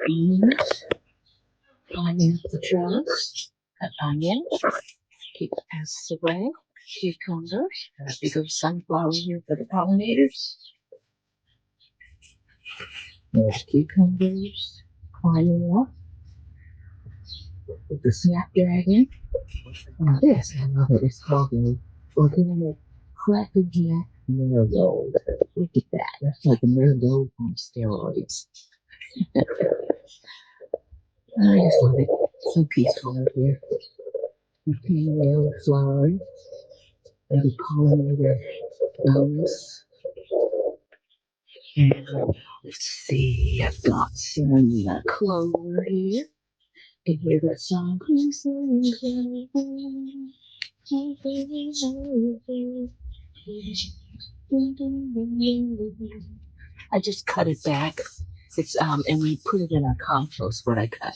beans, onion just, onion, keep pests away, cucumbers, bigger sunflower here for the pollinators. There's cucumbers, climbing up with the snapdragon. Now this, I love it, it's called the organic crackerjack marigold. Look at that, that's like a marigold on steroids. I just love it. So peaceful out here. Female flowering and pollinator flowers. And let's see, I've got some clover here. You hear that song? I just cut it back. It's and we put it in our compost when I cut.